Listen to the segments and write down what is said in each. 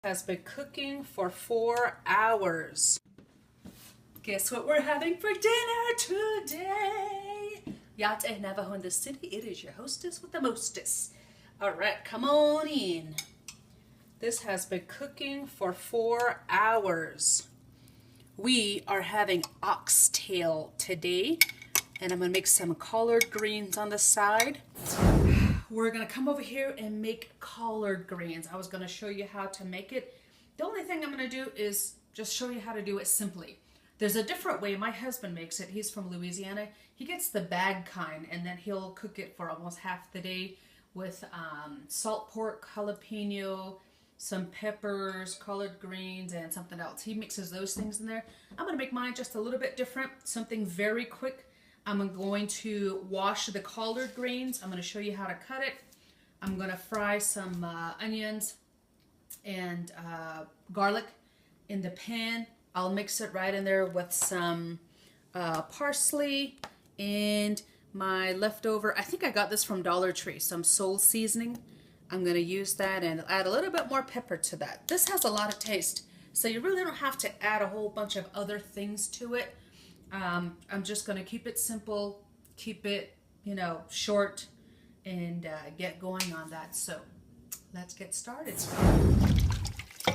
Has been cooking for 4 hours. Guess what we're having for dinner today? Sautéing, Navajo in the city. It is your hostess with the mostest. All right, come on in. This has been cooking for 4 hours. We are having oxtail today, and I'm gonna make some collard greens on the side. We're gonna come over here and make collard greens. I was gonna show you how to make it. The only thing I'm gonna do is just show you how to do it simply. There's a different way my husband makes it. He's from Louisiana. He gets the bag kind, and then he'll cook it for almost half the day with salt pork, jalapeno, some peppers, collard greens, and something else. He mixes those things in there. I'm gonna make mine just a little bit different, something very quick. I'm going to wash the collard greens. I'm going to show you how to cut it. I'm going to fry some onions and garlic in the pan. I'll mix it right in there with some parsley and my leftover, I think I got this from Dollar Tree, some soul seasoning. I'm going to use that and add a little bit more pepper to that. This has a lot of taste, so you really don't have to add a whole bunch of other things to it. I'm just going to keep it simple, keep it, short, and get going on that. So let's get started.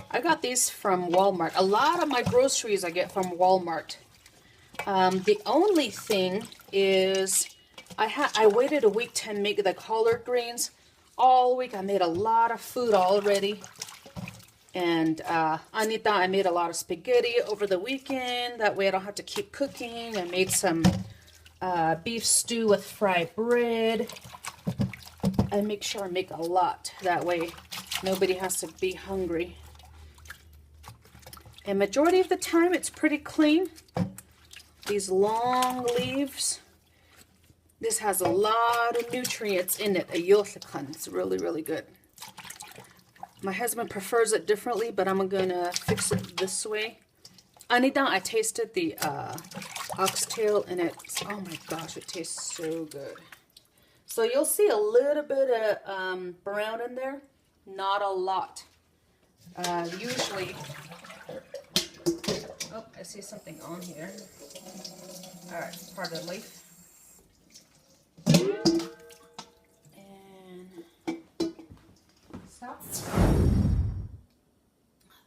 I got these from Walmart. A lot of my groceries I get from Walmart. The only thing is I waited a week to make the collard greens. All week I made a lot of food already. And Anita, I made a lot of spaghetti over the weekend. That way I don't have to keep cooking. I made some beef stew with fried bread. I make sure I make a lot. That way nobody has to be hungry. And majority of the time it's pretty clean. These long leaves. This has a lot of nutrients in it. It's really, really good. My husband prefers it differently, but I'm gonna fix it this way. Anita, I tasted the oxtail and it's, oh my gosh, it tastes so good. So you'll see a little bit of brown in there, not a lot. Usually, oh, I see something on here. All right, part of the leaf.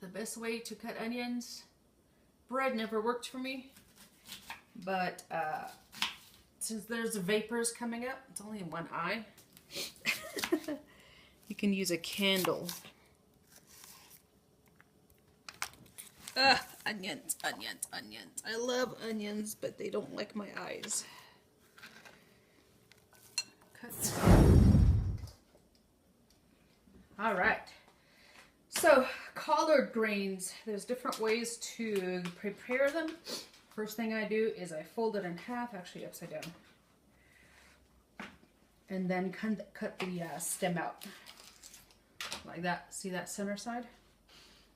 The best way to cut onions, bread never worked for me, but since there's vapors coming up, it's only in one eye, you can use a candle. Onions, onions, onions. I love onions, but they don't like my eyes. Cut. All right. So, collard greens, there's different ways to prepare them. First thing I do is I fold it in half, actually upside down. And then cut the stem out. Like that. See that center side?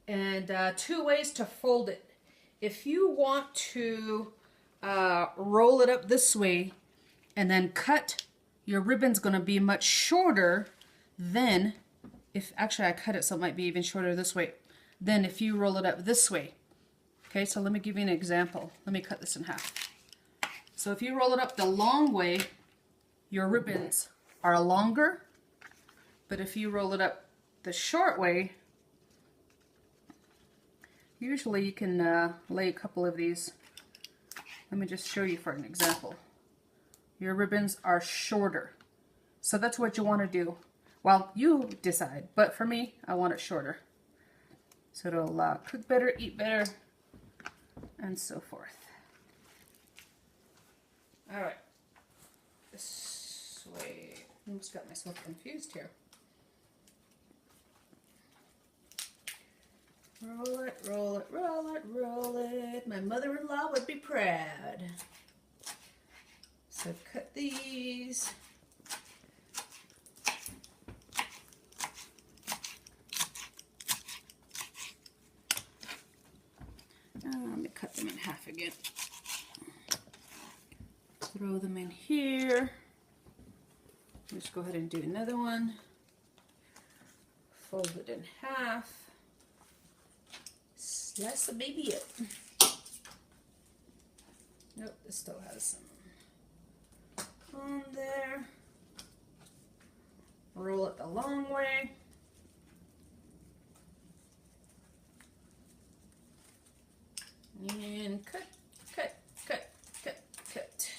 And 2 ways to fold it. If you want to roll it up this way and then cut, your ribbon's going to be much shorter than, if actually I cut it so it might be even shorter this way, than if you roll it up this way. Okay, so let me give you an example. Let me cut this in half. So if you roll it up the long way, your ribbons are longer, but if you roll it up the short way, usually you can lay a couple of these. Let me just show you for an example. Your ribbons are shorter. So that's what you want to do. Well, you decide, but for me, I want it shorter. So it'll cook better, eat better, and so forth. All right. This way. I almost got myself confused here. Roll it, roll it, roll it, roll it. My mother-in-law would be proud. So cut these. Let me cut them in half again. Throw them in here. Just go ahead and do another one. Fold it in half. Let's the baby up. Nope, this still has some on there. Roll it the long way. And cut, cut, cut, cut, cut.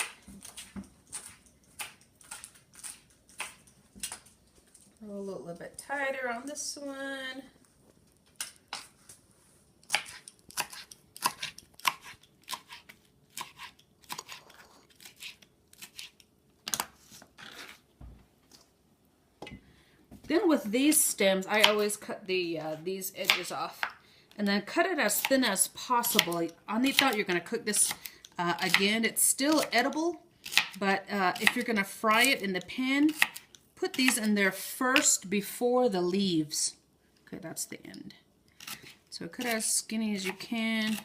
Roll a little bit tighter on this one. Then with these stems, I always cut these edges off and then cut it as thin as possible. On the thought you're going to cook this again. It's still edible, but if you're going to fry it in the pan, put these in there first before the leaves. Okay, that's the end. So cut as skinny as you can.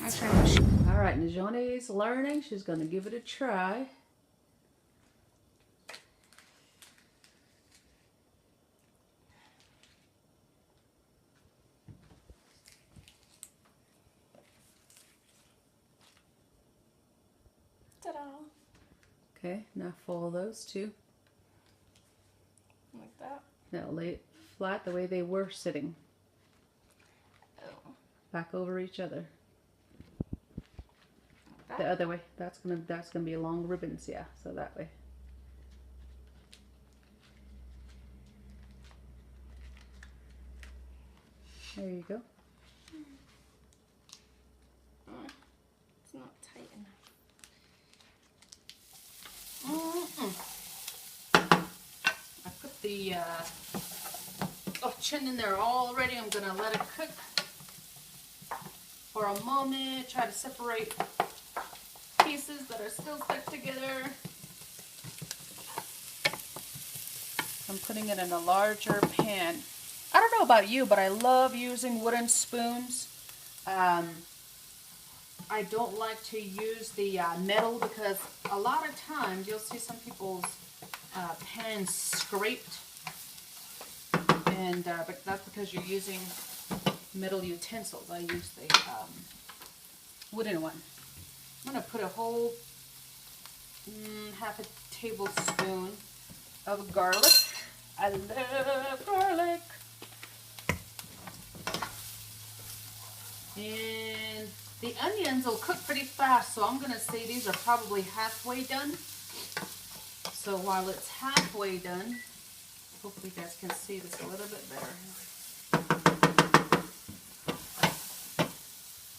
All right, Najone's learning. She's going to give it a try. Okay, now fold those two. Like that? Now lay it flat the way they were sitting. Oh. Back over each other. Like The other way. That's gonna be long ribbons, yeah. So that way. There you go. It's not tight enough. I put the chin in there already. I'm gonna let it cook for a moment. Try to separate pieces that are still stuck together. I'm putting it in a larger pan. I don't know about you, but I love using wooden spoons. I don't like to use the metal because a lot of times you'll see some people's pans scraped, and but that's because you're using metal utensils. I use the wooden one. I'm gonna put a whole half a tablespoon of garlic. I love garlic. And the onions will cook pretty fast, so I'm going to say these are probably halfway done. So while it's halfway done, hopefully you guys can see this a little bit better.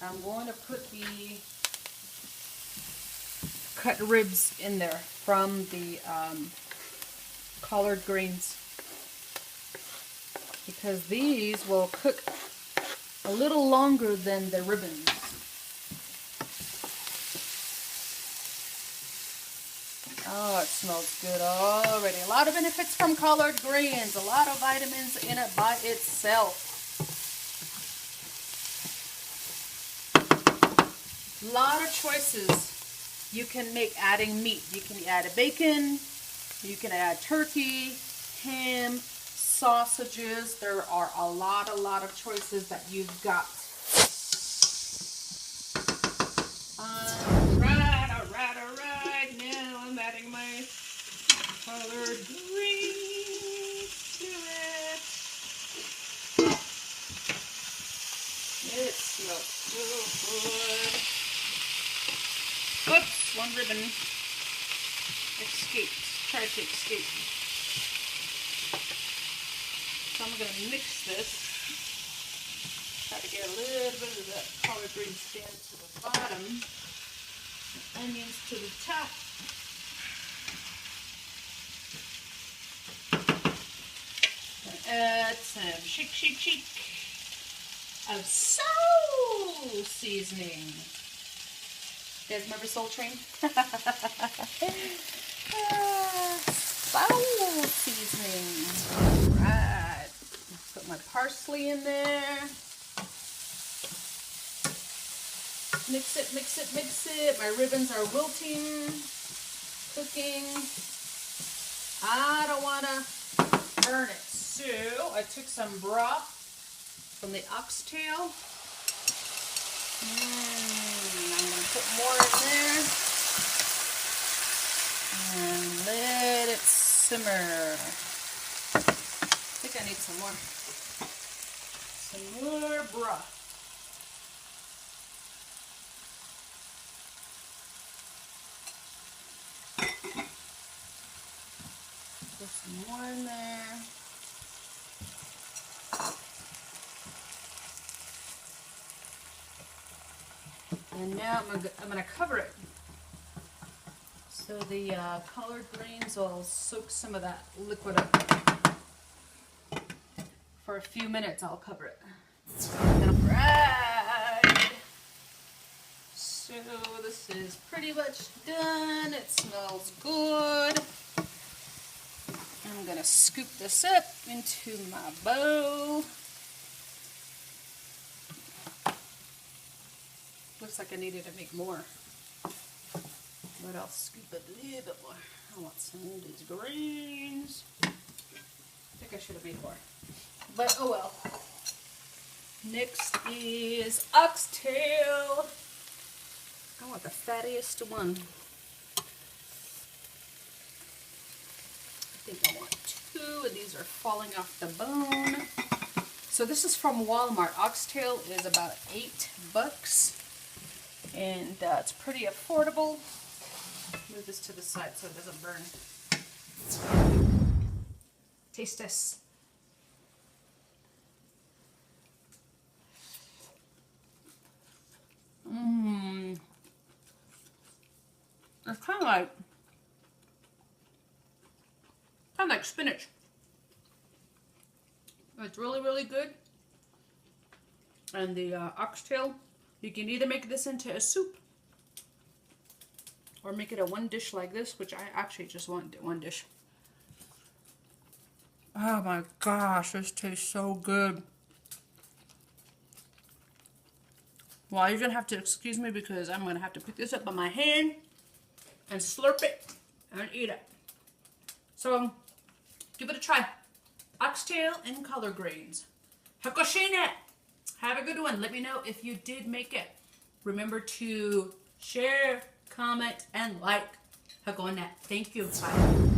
I'm going to put the cut ribs in there from the collard greens, because these will cook a little longer than the ribbons. Oh, it smells good already. A lot of benefits from collard greens. A lot of vitamins in it by itself. A lot of choices you can make adding meat. You can add a bacon. You can add turkey, ham, sausages. There are a lot of choices that you've got. Alright. Now I'm adding my collard greens to it. It smells so good. Oops, one ribbon escaped. Tried to escape. So I'm going to mix this. Try to get a little bit of that collard greens down to the bottom. Onions to the top. Add some shake of soul seasoning. You guys remember Soul Train? Soul seasoning. Alright. Put my parsley in there. Mix it. My ribbons are wilting, cooking. I don't want to burn it. So I took some broth from the oxtail. I'm going to put more in there and let it simmer. I think I need some more broth. Put some more in there. And now I'm gonna cover it so the collard greens will soak some of that liquid up. For a few minutes, I'll cover it. Right. So this is pretty much done. It smells good. I'm gonna scoop this up into my bowl. Looks like I needed to make more, but I'll scoop it a little bit more. I want some of these greens. I think I should have made more, but oh well. Next is oxtail. I want the fattiest one. I think I want 2, and these are falling off the bone. So this is from Walmart. Oxtail is about $8. And it's pretty affordable. Move this to the side so it doesn't burn. Taste this. It's kind of like spinach. It's really, really good. And the oxtail, you can either make this into a soup or make it a one dish like this, which I actually just want one dish. Oh my gosh, this tastes so good. Well, you're gonna have to excuse me because I'm gonna have to pick this up by my hand and slurp it and eat it. So, give it a try. Oxtail and collard greens. Hakoshine! Have a good one. Let me know if you did make it. Remember to share, comment, and like. Hakonet. Thank you. Bye.